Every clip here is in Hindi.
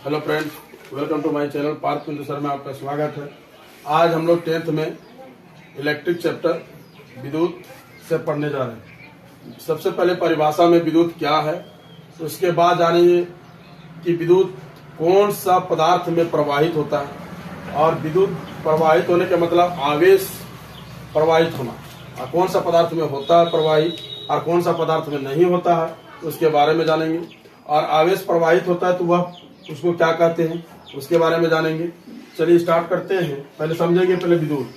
Hello friends, welcome to my channel Parth Bindu sir में आपका स्वागत है। आज हम लोग 10th में इलेक्ट्रिक चैप्टर विद्युत से पढ़ने जा रहे हैं। सबसे पहले परिभाषा में विद्युत क्या है, उसके बाद जानेंगे कि विद्युत कौन सा पदार्थ में प्रवाहित होता है और विद्युत प्रवाहित होने का मतलब आवेश प्रवाहित होना, और कौन सा पदार्थ में होता है प्रवाहित और कौन सा पदार्थ में नहीं होता है उसके बारे में जानेंगे। और आवेश प्रवाहित होता है तो वह उसको क्या कहते हैं उसके बारे में जानेंगे। चलिए स्टार्ट करते हैं। पहले समझेंगे पहले विद्युत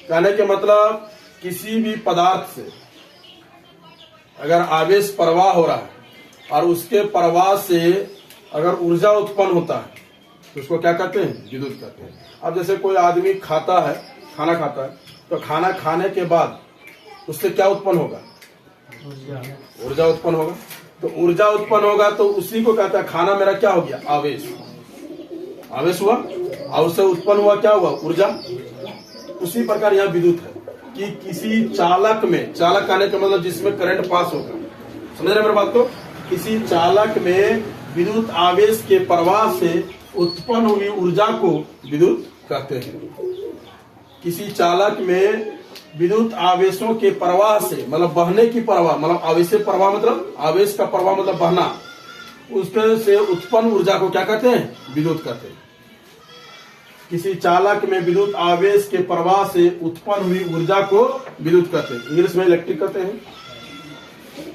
कहने के मतलब किसी भी पदार्थ से अगर आवेश प्रवाह हो रहा है और उसके प्रवाह से अगर ऊर्जा उत्पन्न होता है तो उसको क्या कहते हैं, विद्युत कहते हैं। अब जैसे कोई आदमी खाता है, खाना खाता है, तो खाना खाने के बाद उससे क्या उत्पन्न होगा, ऊर्जा उत्पन्न होगा। तो ऊर्जा उत्पन्न होगा तो उसी को कहता है खाना मेरा क्या हो गया, आवेश। आवेश हुआ और उससे उत्पन्न हुआ क्या हुआ, ऊर्जा। उसी प्रकार यहाँ विद्युत है कि किसी चालक में, चालक आने का मतलब जिसमें करंट पास होगा, समझ रहे मेरे बात को। किसी चालक में विद्युत आवेश के प्रवाह से उत्पन्न हुई ऊर्जा को विद्युत कहते हैं। किसी चालक में विद्युत आवेशों के प्रवाह से मतलब बहने की प्रवाह, मतलब आवेश प्रवाह मतलब आवेश का प्रवाह मतलब बहना, उसके से उत्पन्न ऊर्जा को क्या कहते हैं, विद्युत कहते हैं। किसी चालक में विद्युत आवेश के प्रवाह से उत्पन्न हुई ऊर्जा को विद्युत कहते हैं, इंग्लिश में इलेक्ट्रिक कहते हैं।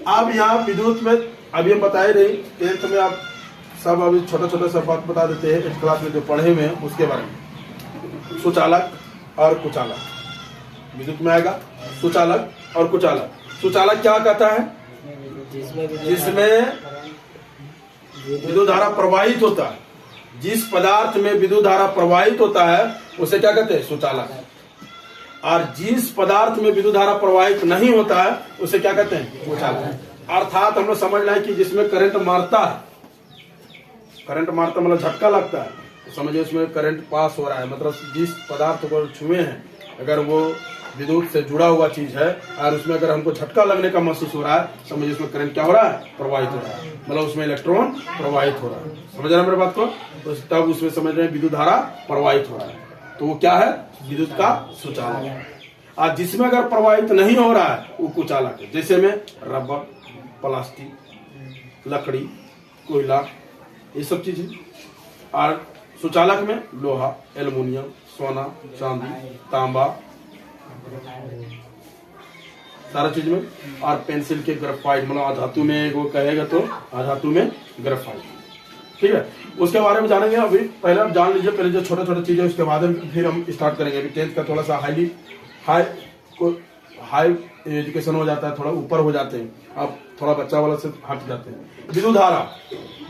अब यहाँ विद्युत में अभी हम बताए रही 10th में आप सब अभी छोटा छोटा सब बात बता देते हैं 8th क्लास में जो पढ़े हुए हैं उसके बारे में। सुचालक और कुचालक विद्युत में आएगा, सुचालक और कुचालक। सुचालक क्या कहता है, जिसमें विद्युत धारा प्रवाहित होता है। जिस पदार्थ में विद्युत धारा प्रवाहित होता है उसे क्या कहते हैं, सुचालक। और जिस पदार्थ में विद्युत धारा प्रवाहित नहीं होता है उसे क्या कहते हैं, कुचालक। अर्थात हम लोग समझना है कि जिसमें करंट मारता है, करंट मारता मतलब झटका लगता है, तो समझिए उसमें करंट पास हो रहा है। मतलब जिस पदार्थ को छुए हैं अगर वो विद्युत से जुड़ा हुआ चीज है और उसमें अगर हमको झटका लगने का महसूस हो रहा है, समझिए उसमें करंट क्या हो रहा है, प्रवाहित हो रहा है। मतलब उसमें इलेक्ट्रॉन प्रवाहित हो रहा है। समझ रहे हैं मेरे बात को। तो तब उसमें समझ रहे हैं विद्युत धारा प्रवाहित हो रहा है, तो वो क्या है, विद्युत का सुचालक है। और जिसमें अगर प्रवाहित नहीं हो रहा है वो कुचालक है। जैसे में रबर, प्लास्टिक, लकड़ी, कोयला, ये सब चीजें। और सुचालक में लोहा, एल्युमिनियम, सोना, चांदी, तांबा, सारा चीज में। और पेंसिल के ग्रेफाइट मतलब अधातु में वो कहेगा तो अधातु में ग्रेफाइट, ठीक है। उसके बारे में जानेंगे। अभी पहले आप जान लीजिए पहले जो छोटा छोटा चीजें, उसके बाद फिर हम स्टार्ट करेंगे। अभी 10th का थोड़ा सा हाई एजुकेशन हो जाता है, थोड़ा ऊपर हो जाते हैं, अब थोड़ा बच्चा वाला से हट जाते हैं। विद्युत धारा,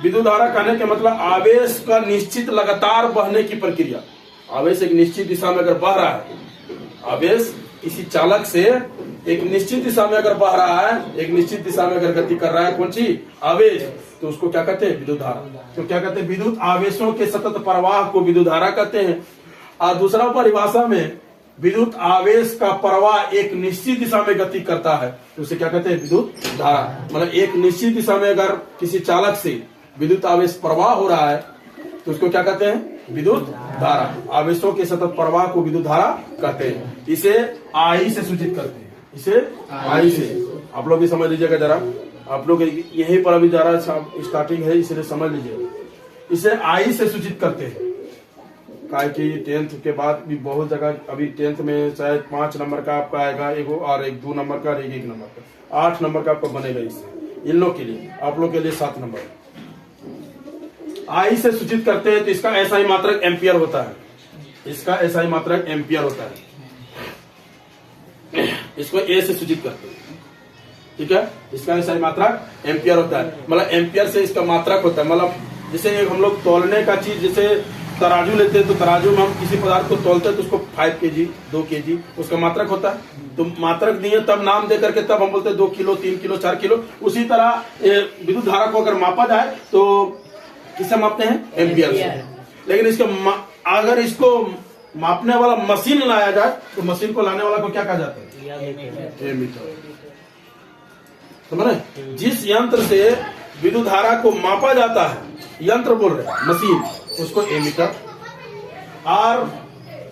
विद्युत धारा कहने के मतलब आवेश का निश्चित लगातार बहने की प्रक्रिया। आवेश एक निश्चित दिशा में अगर बह रहा है, आवेश किसी चालक से एक निश्चित दिशा में अगर बह रहा है, एक निश्चित दिशा में अगर गति कर रहा है, कौन सी, आवेश, तो उसको क्या कहते हैं, विद्युत धारा। तो क्या कहते हैं, विद्युत आवेशों के सतत प्रवाह को विद्युत धारा कहते हैं। और दूसरा परिभाषा में विद्युत आवेश का प्रवाह एक निश्चित दिशा में गति करता है तो उसे क्या कहते हैं, विद्युत धारा। मतलब एक निश्चित दिशा में अगर किसी चालक से विद्युत आवेश प्रवाह हो रहा है तो उसको क्या कहते हैं, विद्युत धारा। आवेशों के सतत प्रवाह को विद्युत धारा कहते हैं। इसे आई से सूचित करते हैं, इसे आई से। आप लोग भी समझ लीजिएगा जरा, आप लोग यहीं पर अभी जरा स्टार्टिंग है इसलिए समझ लीजिए। इसे आई से सूचित करते हैं। क्या कि 10th के बाद भी बहुत जगह अभी 10th में शायद 5 नंबर का आपका आएगा एगो, और एक 2 नंबर का और एक 1 नंबर का, 8 नंबर का आपको बनेगा। इससे इन लोग के लिए, आप लोग के लिए 7 नंबर आई से सूचित करते हैं। तो इसका ऐसा ही मात्रक एम्पियर होता है, इसका ऐसा ही मात्रक एम्पियर होता है। इसको ए से सूचित करते हैं, ठीक है। इसका ऐसा ही मात्रक एम्पियर होता है। मतलब एम्पियर से इसका मात्रक होता है। मतलब जैसे हम लोग तौलने का चीज, जैसे तराजू लेते हैं तो तराजू में हम किसी पदार्थ को तौलते हैं तो उसको 5 kg 2 kg उसका मात्रक होता है। तो मात्रक दिए तब नाम दे करके तब हम बोलते हैं 2 किलो 3 किलो 4 किलो। उसी तरह विद्युत धारा को अगर मापा जाए तो किससे मापते हैं, एम्पियर से। लेकिन इसको अगर इसको मापने वाला मशीन लाया जाए तो मशीन को लाने वाला को क्या कहा जाता है, मीटर। समझ रहे, जिस यंत्र से विद्युत धारा को मापा जाता है यंत्र बोल रहे हैं, मशीन, उसको एमीटर। और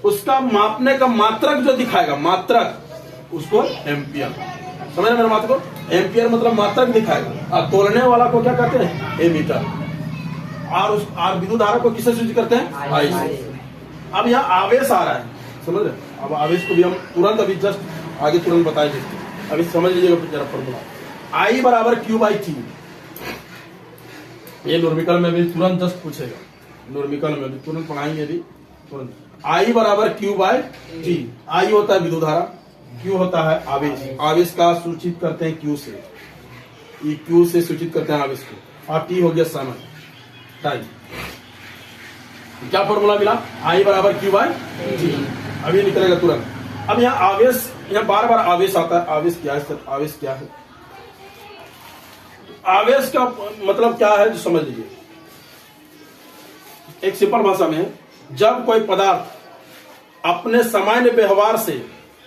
उसका मापने का मात्रक जो दिखाएगा, मात्रक, उसको एम्पियर। समझ रहे मेरे बात को? एम्पियर मतलब मात्रक दिखाएगा, और तोलने वाला को क्या कहते हैं? एमीटर। और विद्युत धारा को किससे सूचित करते हैं? आई से। अब यहाँ आवेश आ रहा है, समझ रहे? अब आवेश को भी हम तुरंत अभी जस्ट आगे तुरंत बताएंगे। अभी समझ लीजिएगा जरा फॉर्मूला। आई बराबर क्यू बाई टी। ये न्यूमेरिकल में भी तुरंत जस्ट पूछेगा, न्यूमेरिकल में भी तुरंत पढ़ाएंगे अभी तुरंत। आई बराबर क्यू बाई टी। आई होता है विद्युत धारा, क्यू होता है आवेश। आवेश का सूचित करते हैं क्यू से, ये क्यू से सूचित करते हैं आवेश को। और टी हो गया समय, टाइम। क्या फॉर्मूला मिला? आई बराबर क्यू बाई टी। अभी निकलेगा तुरंत। अब यहाँ आवेश, यहाँ बार बार आवेश आता है। आवेश क्या है सर? आवेश क्या है? आवेश का मतलब क्या है जो समझ लीजिए। एक सिंपल भाषा में, जब कोई पदार्थ अपने सामान्य व्यवहार से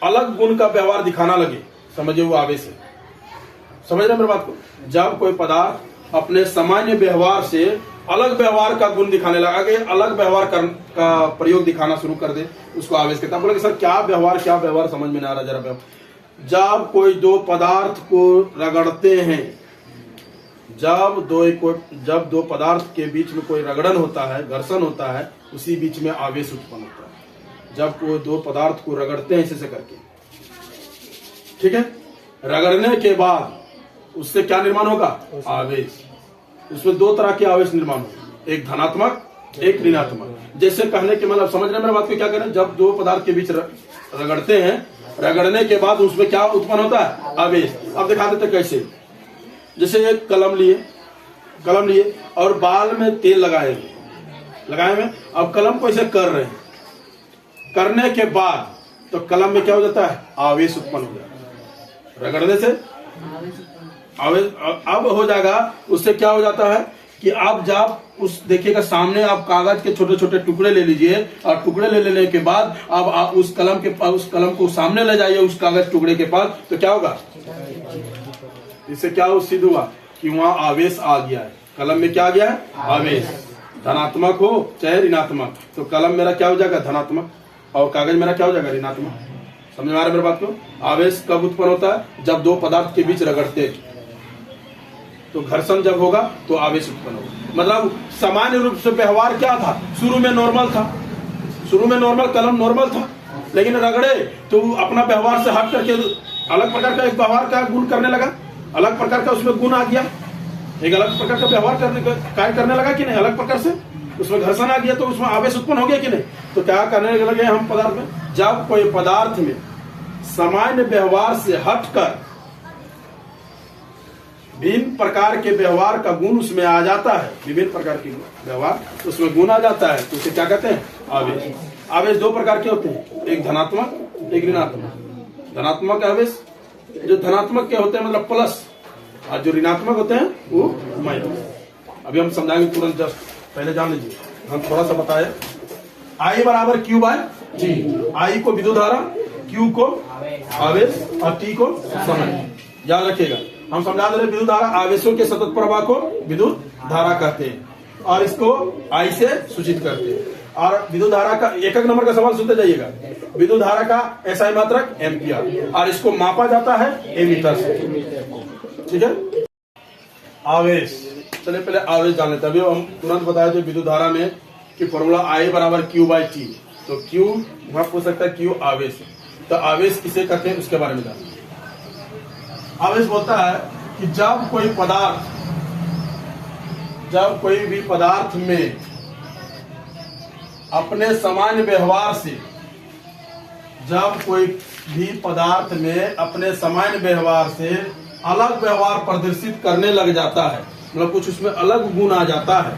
अलग गुण का व्यवहार दिखाना लगे, समझिए वो आवेश है। समझ रहे मेरी बात को? जब कोई पदार्थ अपने सामान्य व्यवहार से अलग व्यवहार का गुण दिखाने लगा, कि अलग व्यवहार का प्रयोग दिखाना शुरू कर दे, उसको आवेश कहता है। बोले सर क्या व्यवहार समझ में नहीं आ रहा जरा। जब कोई दो पदार्थ को रगड़ते हैं, जब दो पदार्थ के बीच में कोई रगड़न होता है, घर्षण होता है, उसी बीच में आवेश उत्पन्न होता है। जब कोई दो पदार्थ को रगड़ते हैं ऐसे करके, ठीक है, रगड़ने के बाद उससे क्या निर्माण होगा? आवेश। उसमें दो तरह के आवेश निर्माण होगा, एक धनात्मक, एक ऋणात्मक। जैसे कहने के मतलब, समझ रहे मेरे बात को? क्या करें, जब दो पदार्थ के बीच रगड़ते हैं, रगड़ने के बाद उसमें क्या उत्पन्न होता है? आवेश। अब दिखा देते कैसे। जैसे एक कलम लिए और बाल में तेल लगाए हुए, अब कलम को ऐसे कर रहे हैं, करने के बाद तो कलम में क्या हो जाता है? आवेश उत्पन्न हो जाता है। रगड़ने से आवेश अब हो जाएगा। उससे क्या हो जाता है कि आप जब उस देखिएगा सामने, आप कागज के छोटे छोटे टुकड़े ले लीजिए, और टुकड़े ले लेने के बाद अब आप उस कलम को सामने ले जाइए उस कागज टुकड़े के पास, तो क्या होगा? इससे क्या सिद्ध हुआ कि वहां आवेश आ गया है। कलम में क्या आ गया है? आवेश। धनात्मक हो चाहे ऋणात्मक, तो कलम मेरा क्या हो जाएगा? धनात्मक, और कागज मेरा क्या हो जाएगा? ऋणात्मक। समझ में आ रहा है मेरी बात को? आवेश कब उत्पन्न होता है? जब दो पदार्थ के बीच रगड़ते, तो घर्षण जब होगा तो आवेश उत्पन्न होगा। मतलब सामान्य रूप से व्यवहार क्या था? शुरू में नॉर्मल था, कलम नॉर्मल था, लेकिन रगड़े तो अपना व्यवहार से हट करके अलग प्रकार का एक व्यवहार का गुण करने लगा, अलग प्रकार का उसमें गुण आ गया, एक अलग प्रकार का व्यवहार कार्य करने लगा कि नहीं? अलग प्रकार से उसमें घर्षण आ गया, तो उसमें आवेश उत्पन्न हो गया कि नहीं? तो क्या करने लगे हम पदार्थ में? जब कोई पदार्थ में सामान्य व्यवहार से हटकर विभिन्न प्रकार के व्यवहार का गुण उसमें आ जाता है, विभिन्न प्रकार के व्यवहार उसमें गुण आ जाता है, तो उसे क्या कहते हैं? आवेश। आवेश दो प्रकार के होते हैं, एक धनात्मक, एक ऋणात्मक। धनात्मक आवेश जो धनात्मक के होते हैं मतलब प्लस, और जो ऋणात्मक होते हैं वो माइनस। अभी हम समझाएंगे तुरंत, जस्ट पहले जान लीजिए, हम थोड़ा सा बताए। आई बराबर क्यू बाय टी। आई को विद्युत धारा, क्यू को आवेश, और टी को समय। याद रखिएगा, हम समझा दे रहे विद्युत धारा, आवेशों के सतत प्रवाह को विद्युत धारा कहते हैं, और इसको आई से सूचित करते हैं। और विद्युत धारा का एक नंबर का सवाल सुनते जाइएगा। विद्युत धारा का एसआई मात्रक एम्पियर, और इसको मापा जाता है एमीटर से, ठीक है। आवेश, चलिए पहले आवेश जान लेते हैं। अभी हम तुरंत बताया जो विद्युत धारा में कि फॉर्मूला आई बराबर क्यू बाई टी, तो क्यू वहां पूछ सकता है, क्यू आवेश है, तो आवेश किसे कहते हैं उसके बारे में जानिए। आवेश बोलता है कि जब कोई भी पदार्थ में अपने सामान्य व्यवहार से, अलग व्यवहार प्रदर्शित करने लग जाता है, मतलब कुछ उसमें अलग गुण आ जाता है,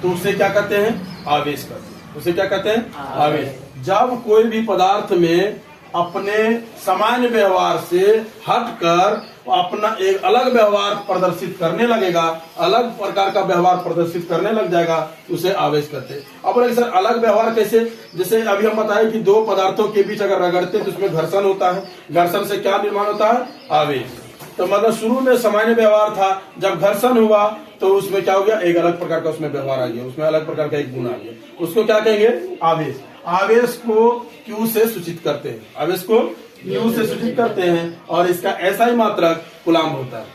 तो उसे क्या कहते हैं? आवेश कहते हैं। उसे क्या कहते हैं? आवेश। जब कोई भी पदार्थ में अपने सामान्य व्यवहार से हटकर अपना एक अलग व्यवहार प्रदर्शित करने लगेगा, अलग प्रकार का व्यवहार प्रदर्शित करने लग जाएगा, उसे आवेश कहते हैं। अब बोले सर अलग व्यवहार कैसे? जैसे अभी हम बताए कि दो पदार्थों के बीच अगर रगड़ते हैं तो उसमें घर्षण होता है, घर्षण से क्या निर्माण होता है? आवेश। तो मतलब शुरू में सामान्य व्यवहार था, जब घर्षण हुआ तो उसमें क्या हो गया, एक अलग प्रकार का उसमें व्यवहार आ गया, उसमें अलग प्रकार का एक गुण आ गया। उसको क्या कहेंगे, आवेश। आवेश को Q से सूचित करते हैं, आवेश को Q से सूचित करते हैं, और इसका ऐसा ही मात्रक कूलाम होता है।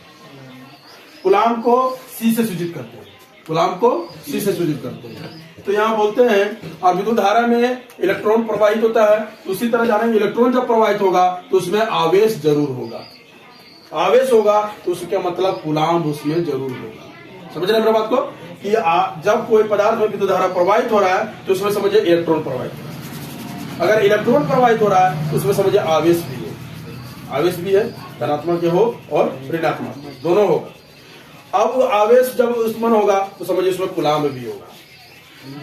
कूलाम को C से सूचित करते हैं, कूलाम को C से सूचित करते हैं। तो यहाँ बोलते हैं, और विद्युत धारा में इलेक्ट्रॉन प्रवाहित होता है, उसी तरह जानेंगे इलेक्ट्रॉन जब प्रवाहित होगा तो उसमें आवेश जरूर होगा, आवेश होगा तो उसका मतलब कूलाम उसमें जरूर होगा। समझ रहे हैं मेरी बात को, कि जब कोई पदार्थ में विद्युत धारा प्रवाहित हो रहा है तो उसमें समझिए इलेक्ट्रॉन प्रवाहित हो रहा है। अगर इलेक्ट्रॉन प्रवाहित हो रहा है तो उसमें समझिए आवेश भी है, आवेश भी है, धनात्मक हो और ऋणात्मक दोनों हो। अब आवेश जब उत्पन्न होगा तो समझिए उसमें कूलाम भी होगा,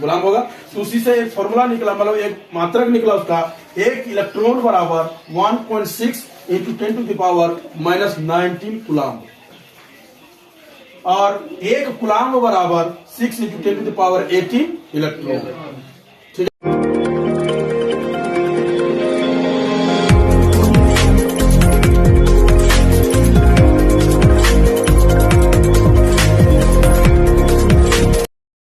कूलाम होगा। तो उसी से एक फॉर्मूला निकला, मतलब एक मात्रक निकला उसका, एक इलेक्ट्रॉन बराबर 1.6 इंटू 10⁻⁻19 कूलाम, और एक कूलाम बराबर 6 इंटू 10⁻18 इलेक्ट्रॉन।